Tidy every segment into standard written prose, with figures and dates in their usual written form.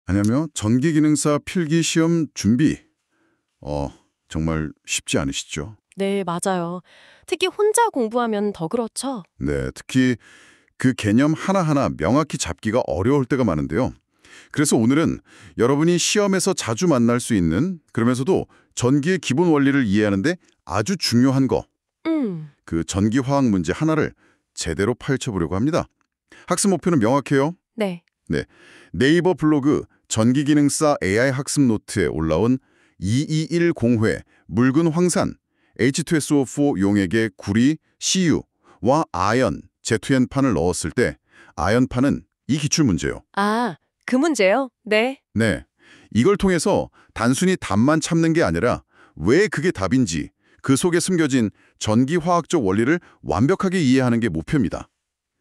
아니면 전기기능사 필기시험 준비. 정말 쉽지 않으시죠? 네, 맞아요. 특히 혼자 공부하면 더 그렇죠. 네, 특히 그 개념 하나하나 명확히 잡기가 어려울 때가 많은데요. 그래서 오늘은 여러분이 시험에서 자주 만날 수 있는, 그러면서도 전기의 기본 원리를 이해하는데 아주 중요한 거, 음, 그 전기화학 문제 하나를 제대로 파헤쳐보려고 합니다. 학습 목표는 명확해요. 네. 네, 네이버 블로그 전기기능사 AI 학습 노트에 올라온 221공회 묽은 황산 H2SO4 용액에 구리 CU와 아연 Z2N판을 넣었을 때 아연판은 이 기출문제요. 아, 그 문제요? 네. 네, 이걸 통해서 단순히 답만 찾는 게 아니라 왜 그게 답인지 그 속에 숨겨진 전기화학적 원리를 완벽하게 이해하는 게 목표입니다.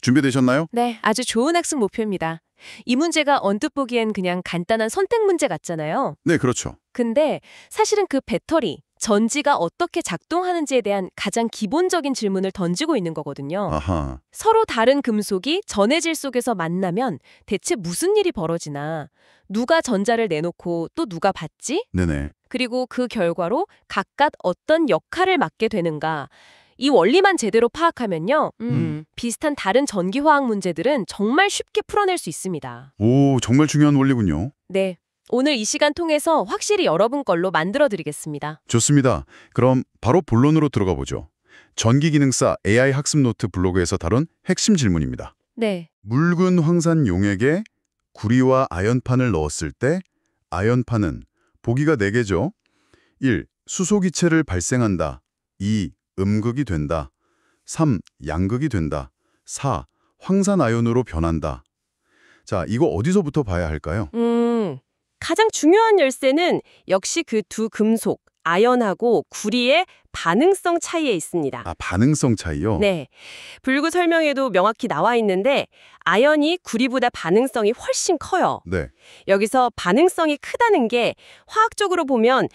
준비되셨나요? 네, 아주 좋은 학습 목표입니다. 이 문제가 언뜻 보기엔 그냥 간단한 선택 문제 같잖아요. 네, 그렇죠. 근데 사실은 그 배터리, 전지가 어떻게 작동하는지에 대한 가장 기본적인 질문을 던지고 있는 거거든요. 아하. 서로 다른 금속이 전해질 속에서 만나면 대체 무슨 일이 벌어지나, 누가 전자를 내놓고 또 누가 받지? 네네. 그리고 그 결과로 각각 어떤 역할을 맡게 되는가. 이 원리만 제대로 파악하면요. 비슷한 다른 전기화학 문제들은 정말 쉽게 풀어낼 수 있습니다. 오, 정말 중요한 원리군요. 네. 오늘 이 시간 통해서 확실히 여러분 걸로 만들어 드리겠습니다. 좋습니다. 그럼 바로 본론으로 들어가 보죠. 전기기능사 AI 학습 노트 블로그에서 다룬 핵심 질문입니다. 네. 묽은 황산 용액에 구리와 아연판을 넣었을 때 아연판은 보기가 4개죠. 1. 수소기체를 발생한다. 2. 음극이 된다. 3. 양극이 된다. 4. 황산 아연으로 변한다. 자, 이거 어디서부터 봐야 할까요? 가장 중요한 열쇠는 역시 그 두 금속, 아연하고 구리의 반응성 차이에 있습니다. 아, 반응성 차이요? 네. 불구 설명에도 명확히 나와 있는데 아연이 구리보다 반응성이 훨씬 커요. 네. 여기서 반응성이 크다는 게 화학적으로 보면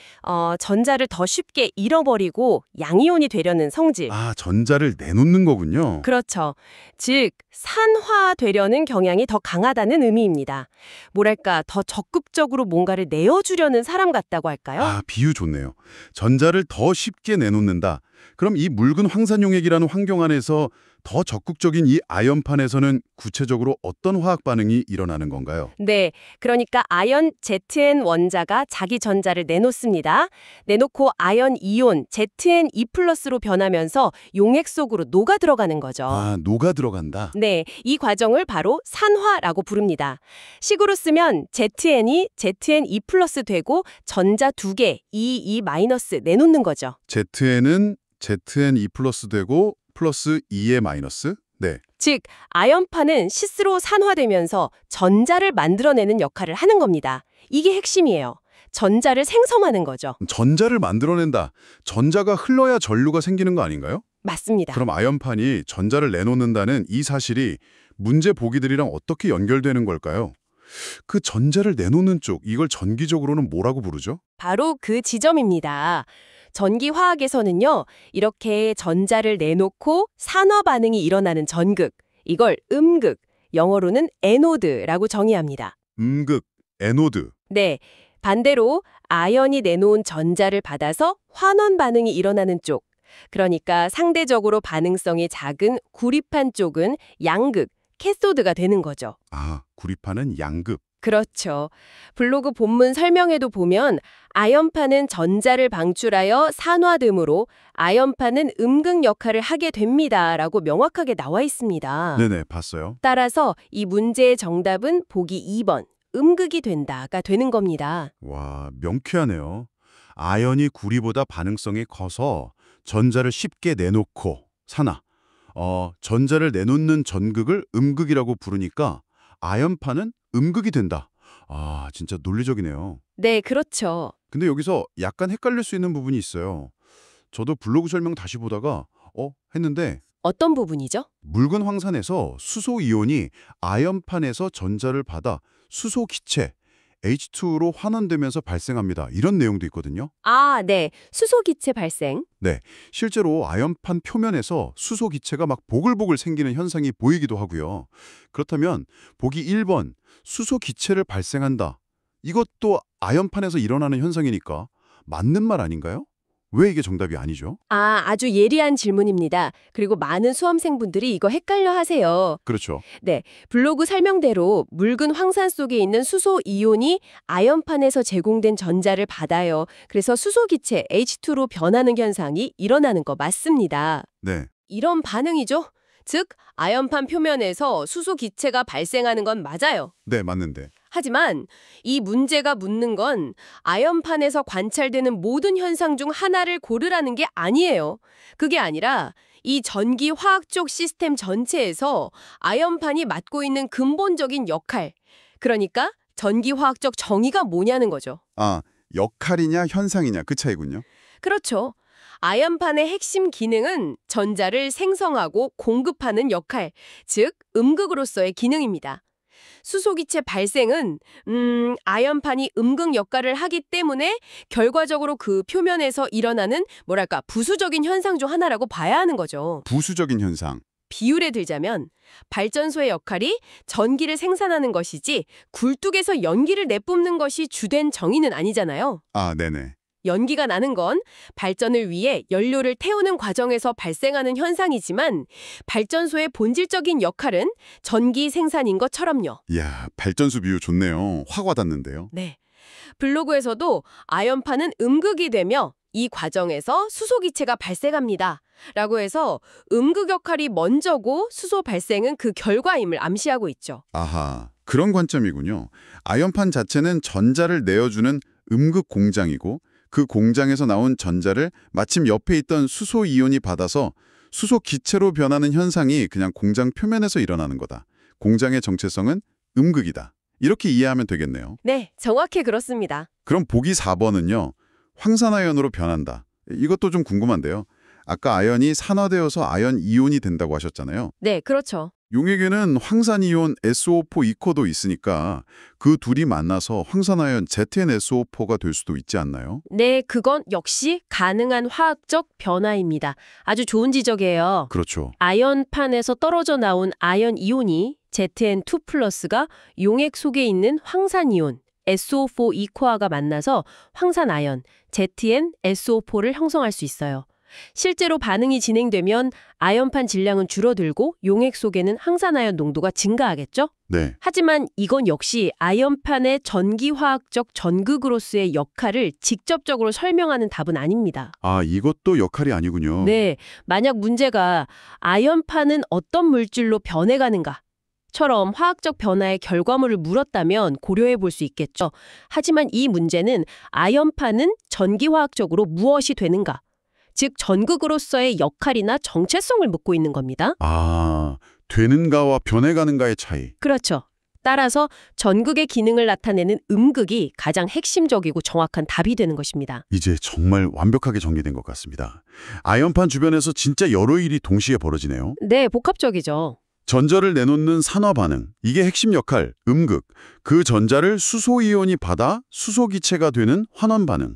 전자를 더 쉽게 잃어버리고 양이온이 되려는 성질. 아, 전자를 내놓는 거군요. 그렇죠. 즉 산화되려는 경향이 더 강하다는 의미입니다. 뭐랄까 더 적극적으로 뭔가를 내어주려는 사람 같다고 할까요? 아, 비유 좋네요. 전자를 더 쉽게 내놓는다. 그럼 이 묽은 황산용액이라는 환경 안에서 더 적극적인 이 아연판에서는 구체적으로 어떤 화학 반응이 일어나는 건가요? 네, 그러니까 아연 ZN 원자가 자기 전자를 내놓습니다. 내놓고 아연 이온 ZN2+로 변하면서 용액 속으로 녹아 들어가는 거죠. 아, 녹아 들어간다. 네, 이 과정을 바로 산화라고 부릅니다. 식으로 쓰면 ZN이 ZN2+ 되고 전자 2개, E2- 내놓는 거죠. ZN은 ZN2+ 되고 플러스 2의 마이너스? 네. 즉, 아연판은 시스로 산화되면서 전자를 만들어내는 역할을 하는 겁니다. 이게 핵심이에요. 전자를 생성하는 거죠. 전자를 만들어낸다. 전자가 흘러야 전류가 생기는 거 아닌가요? 맞습니다. 그럼 아연판이 전자를 내놓는다는 이 사실이 문제 보기들이랑 어떻게 연결되는 걸까요? 그 전자를 내놓는 쪽, 이걸 전기적으로는 뭐라고 부르죠? 바로 그 지점입니다. 전기화학에서는요, 이렇게 전자를 내놓고 산화 반응이 일어나는 전극, 이걸 음극, 영어로는 에노드라고 정의합니다. 음극, 에노드. 네, 반대로 아연이 내놓은 전자를 받아서 환원 반응이 일어나는 쪽, 그러니까 상대적으로 반응성이 작은 구리판 쪽은 양극, 캐소드가 되는 거죠. 아, 구리판은 양극. 그렇죠. 블로그 본문 설명에도 보면 아연판은 전자를 방출하여 산화되므로 아연판은 음극 역할을 하게 됩니다라고 명확하게 나와 있습니다. 네네, 봤어요. 따라서 이 문제의 정답은 보기 2번, 음극이 된다가 되는 겁니다. 와, 명쾌하네요. 아연이 구리보다 반응성이 커서 전자를 쉽게 내놓고 산화. 전자를 내놓는 전극을 음극이라고 부르니까 아연판은 음극이 된다. 아, 진짜 논리적이네요. 네, 그렇죠. 근데 여기서 약간 헷갈릴 수 있는 부분이 있어요. 저도 블로그 설명 다시 보다가 했는데 어떤 부분이죠? 묽은 황산에서 수소 이온이 아연판에서 전자를 받아 수소 기체 H2로 환원되면서 발생합니다. 이런 내용도 있거든요. 아, 네. 수소 기체 발생. 네, 실제로 아연판 표면에서 수소 기체가 막 보글보글 생기는 현상이 보이기도 하고요. 그렇다면 보기 1번 수소 기체를 발생한다. 이것도 아연판에서 일어나는 현상이니까 맞는 말 아닌가요? 왜 이게 정답이 아니죠? 아주 예리한 질문입니다. 그리고 많은 수험생분들이 이거 헷갈려 하세요. 그렇죠. 네, 블로그 설명대로 묽은 황산 속에 있는 수소 이온이 아연판에서 제공된 전자를 받아요. 그래서 수소 기체 H2로 변하는 현상이 일어나는 거 맞습니다. 네. 이런 반응이죠. 즉, 아연판 표면에서 수소 기체가 발생하는 건 맞아요. 네, 맞는데. 하지만 이 문제가 묻는 건 아연판에서 관찰되는 모든 현상 중 하나를 고르라는 게 아니에요. 그게 아니라 이 전기 화학적 시스템 전체에서 아연판이 맡고 있는 근본적인 역할, 그러니까 전기 화학적 정의가 뭐냐는 거죠. 아, 역할이냐 현상이냐 그 차이군요. 그렇죠. 아연판의 핵심 기능은 전자를 생성하고 공급하는 역할, 즉 음극으로서의 기능입니다. 수소기체 발생은 아연판이 음극 역할을 하기 때문에 결과적으로 그 표면에서 일어나는 뭐랄까 부수적인 현상 중 하나라고 봐야 하는 거죠. 부수적인 현상. 비율에 들자면 발전소의 역할이 전기를 생산하는 것이지 굴뚝에서 연기를 내뿜는 것이 주된 정의는 아니잖아요. 아, 네네. 연기가 나는 건 발전을 위해 연료를 태우는 과정에서 발생하는 현상이지만 발전소의 본질적인 역할은 전기 생산인 것처럼요. 이야, 발전소 비유 좋네요. 확 와닿는데요. 네. 블로그에서도 아연판은 음극이 되며 이 과정에서 수소 기체가 발생합니다. 라고 해서 음극 역할이 먼저고 수소 발생은 그 결과임을 암시하고 있죠. 아하, 그런 관점이군요. 아연판 자체는 전자를 내어주는 음극 공장이고 그 공장에서 나온 전자를 마침 옆에 있던 수소 이온이 받아서 수소 기체로 변하는 현상이 그냥 공장 표면에서 일어나는 거다. 공장의 정체성은 음극이다. 이렇게 이해하면 되겠네요. 네, 정확히 그렇습니다. 그럼 보기 4번은요. 황산아연으로 변한다. 이것도 좀 궁금한데요. 아까 아연이 산화되어서 아연 이온이 된다고 하셨잖아요. 네, 그렇죠. 용액에는 황산이온 SO4 이코도 있으니까 그 둘이 만나서 황산아연 ZnSO4가 될 수도 있지 않나요? 네, 그건 역시 가능한 화학적 변화입니다. 아주 좋은 지적이에요. 그렇죠. 아연판에서 떨어져 나온 아연 이온이 ZN2 플러스가 용액 속에 있는 황산이온 SO4 이코아가 만나서 황산아연 ZnSO4를 형성할 수 있어요. 실제로 반응이 진행되면 아연판 질량은 줄어들고 용액 속에는 황산아연 농도가 증가하겠죠? 네. 하지만 이건 역시 아연판의 전기화학적 전극으로서의 역할을 직접적으로 설명하는 답은 아닙니다. 아, 이것도 역할이 아니군요. 네, 만약 문제가 아연판은 어떤 물질로 변해가는가? 처럼 화학적 변화의 결과물을 물었다면 고려해 볼 수 있겠죠. 하지만 이 문제는 아연판은 전기화학적으로 무엇이 되는가? 즉 전극으로서의 역할이나 정체성을 묻고 있는 겁니다. 아, 되는가와 변해가는가의 차이. 그렇죠. 따라서 전극의 기능을 나타내는 음극이 가장 핵심적이고 정확한 답이 되는 것입니다. 이제 정말 완벽하게 정리된 것 같습니다. 아연판 주변에서 진짜 여러 일이 동시에 벌어지네요. 네, 복합적이죠. 전자를 내놓는 산화 반응, 이게 핵심 역할, 음극. 그 전자를 수소이온이 받아 수소기체가 되는 환원 반응.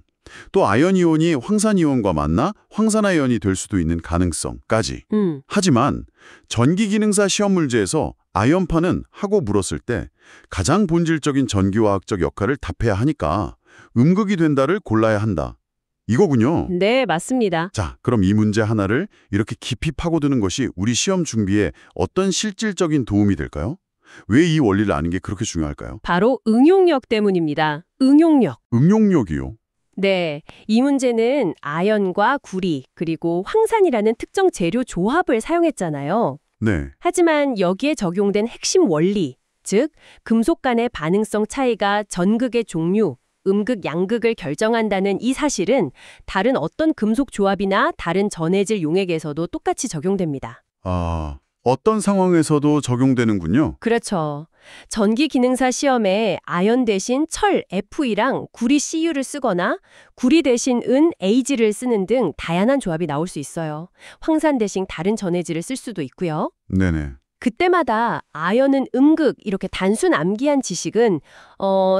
또 아연이온이 황산이온과 만나 황산화이온이 될 수도 있는 가능성까지. 하지만 전기기능사 시험 문제에서 아연판은 하고 물었을 때 가장 본질적인 전기화학적 역할을 답해야 하니까 음극이 된다를 골라야 한다. 이거군요. 네, 맞습니다. 자, 그럼 이 문제 하나를 이렇게 깊이 파고드는 것이 우리 시험 준비에 어떤 실질적인 도움이 될까요? 왜 이 원리를 아는 게 그렇게 중요할까요? 바로 응용력 때문입니다. 응용력. 응용력이요. 네, 이 문제는 아연과 구리, 그리고 황산이라는 특정 재료 조합을 사용했잖아요. 네. 하지만 여기에 적용된 핵심 원리, 즉 금속 간의 반응성 차이가 전극의 종류, 음극, 양극을 결정한다는 이 사실은 다른 어떤 금속 조합이나 다른 전해질 용액에서도 똑같이 적용됩니다. 아, 어떤 상황에서도 적용되는군요. 그렇죠. 전기기능사 시험에 아연 대신 철 Fe랑 구리 Cu를 쓰거나 구리 대신 은 Ag를 쓰는 등 다양한 조합이 나올 수 있어요. 황산 대신 다른 전해질을 쓸 수도 있고요. 네네. 그때마다 아연은 음극 이렇게 단순 암기한 지식은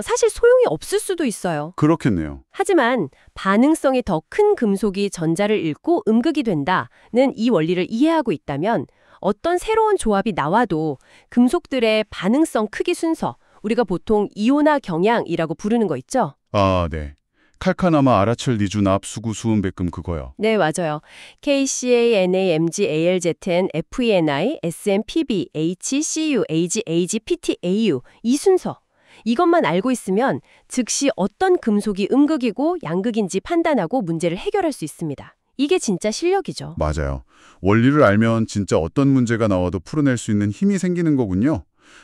사실 소용이 없을 수도 있어요. 그렇겠네요. 하지만 반응성이 더 큰 금속이 전자를 잃고 음극이 된다는 이 원리를 이해하고 있다면 어떤 새로운 조합이 나와도 금속들의 반응성 크기 순서, 우리가 보통 이온화 경향이라고 부르는 거 있죠? 아, 네. 칼카나마 아라첼 니주납 수구 수은백금 그거요. 네, 맞아요. KCANAMGALZN FENI SMPB HCU AG PTAU 이 순서. 이것만 알고 있으면 즉시 어떤 금속이 음극이고 양극인지 판단하고 문제를 해결할 수 있습니다. 이게 진짜 실력이죠. 맞아요. 원리를 알면 진짜 어떤 문제가 나와도 풀어낼 수 있는 힘이 생기는 거군요.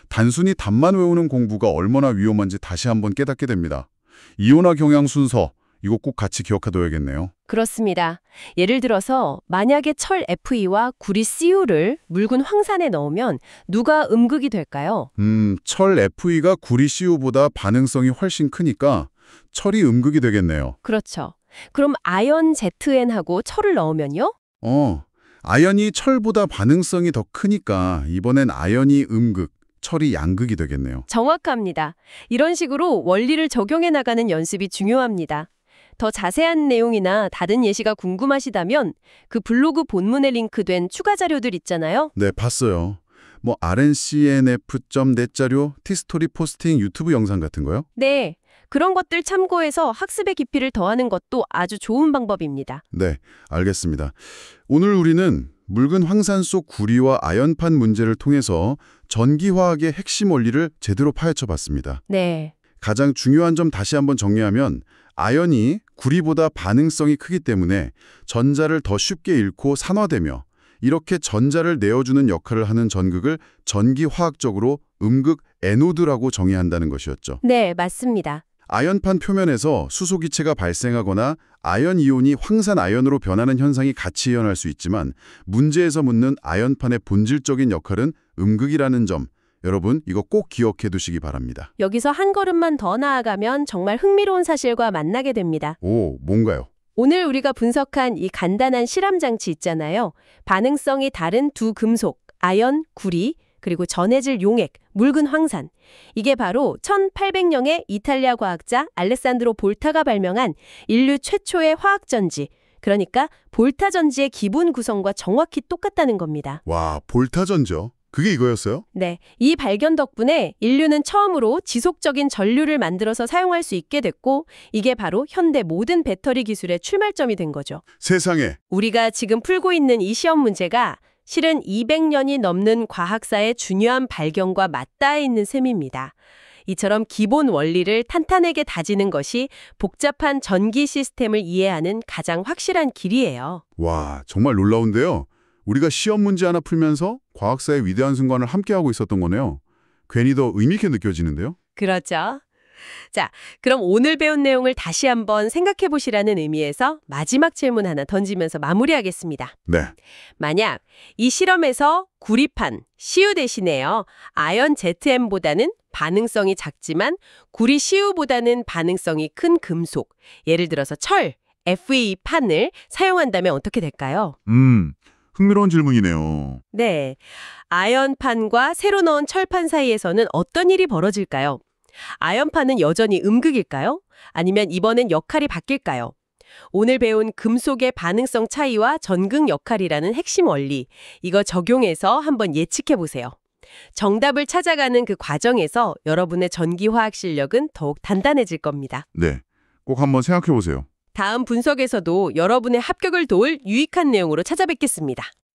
단순히 답만 외우는 공부가 얼마나 위험한지 다시 한번 깨닫게 됩니다. 이온화 경향 순서, 이거 꼭 같이 기억해둬야겠네요. 그렇습니다. 예를 들어서 만약에 철 Fe와 구리 Cu를 묽은 황산에 넣으면 누가 음극이 될까요? 철 Fe가 구리 Cu보다 반응성이 훨씬 크니까 철이 음극이 되겠네요. 그렇죠. 그럼 아연 ZN하고 철을 넣으면요? 아연이 철보다 반응성이 더 크니까 이번엔 아연이 음극, 철이 양극이 되겠네요. 정확합니다. 이런 식으로 원리를 적용해 나가는 연습이 중요합니다. 더 자세한 내용이나 다른 예시가 궁금하시다면 그 블로그 본문에 링크된 추가 자료들 있잖아요. 네, 봤어요. 뭐 rncnf.net 자료, 티스토리 포스팅 유튜브 영상 같은 거요? 네, 그런 것들 참고해서 학습의 깊이를 더하는 것도 아주 좋은 방법입니다. 네, 알겠습니다. 오늘 우리는 묽은 황산 속 구리와 아연판 문제를 통해서 전기화학의 핵심 원리를 제대로 파헤쳐 봤습니다. 네, 가장 중요한 점 다시 한번 정리하면 아연이 구리보다 반응성이 크기 때문에 전자를 더 쉽게 잃고 산화되며 이렇게 전자를 내어주는 역할을 하는 전극을 전기화학적으로 음극 에노드라고 정의한다는 것이었죠. 네, 맞습니다. 아연판 표면에서 수소기체가 발생하거나 아연 이온이 황산 아연으로 변하는 현상이 같이 일어날 수 있지만 문제에서 묻는 아연판의 본질적인 역할은 음극이라는 점, 여러분 이거 꼭 기억해 두시기 바랍니다. 여기서 한 걸음만 더 나아가면 정말 흥미로운 사실과 만나게 됩니다. 오, 뭔가요? 오늘 우리가 분석한 이 간단한 실험 장치 있잖아요. 반응성이 다른 두 금속, 아연, 구리, 그리고 전해질 용액, 묽은 황산. 이게 바로 1800년에 이탈리아 과학자 알레산드로 볼타가 발명한 인류 최초의 화학전지, 그러니까 볼타전지의 기본 구성과 정확히 똑같다는 겁니다. 와, 볼타전죠? 그게 이거였어요? 네, 이 발견 덕분에 인류는 처음으로 지속적인 전류를 만들어서 사용할 수 있게 됐고 이게 바로 현대 모든 배터리 기술의 출발점이 된 거죠. 세상에. 우리가 지금 풀고 있는 이 시험 문제가 실은 200년이 넘는 과학사의 중요한 발견과 맞닿아 있는 셈입니다. 이처럼 기본 원리를 탄탄하게 다지는 것이 복잡한 전기 시스템을 이해하는 가장 확실한 길이에요. 와, 정말 놀라운데요. 우리가 시험 문제 하나 풀면서 과학사의 위대한 순간을 함께하고 있었던 거네요. 괜히 더 의미 있게 느껴지는데요. 그렇죠. 자, 그럼 오늘 배운 내용을 다시 한번 생각해 보시라는 의미에서 마지막 질문 하나 던지면서 마무리하겠습니다. 네. 만약 이 실험에서 구리판, CU 대신에요. 아연 ZM보다는 반응성이 작지만 구리 CU보다는 반응성이 큰 금속, 예를 들어서 철, Fe판을 사용한다면 어떻게 될까요? 흥미로운 질문이네요. 네, 아연판과 새로 넣은 철판 사이에서는 어떤 일이 벌어질까요? 아연판은 여전히 음극일까요? 아니면 이번엔 역할이 바뀔까요? 오늘 배운 금속의 반응성 차이와 전극 역할이라는 핵심 원리, 이거 적용해서 한번 예측해 보세요. 정답을 찾아가는 그 과정에서 여러분의 전기화학 실력은 더욱 단단해질 겁니다. 네, 꼭 한번 생각해 보세요. 다음 분석에서도 여러분의 합격을 도울 유익한 내용으로 찾아뵙겠습니다.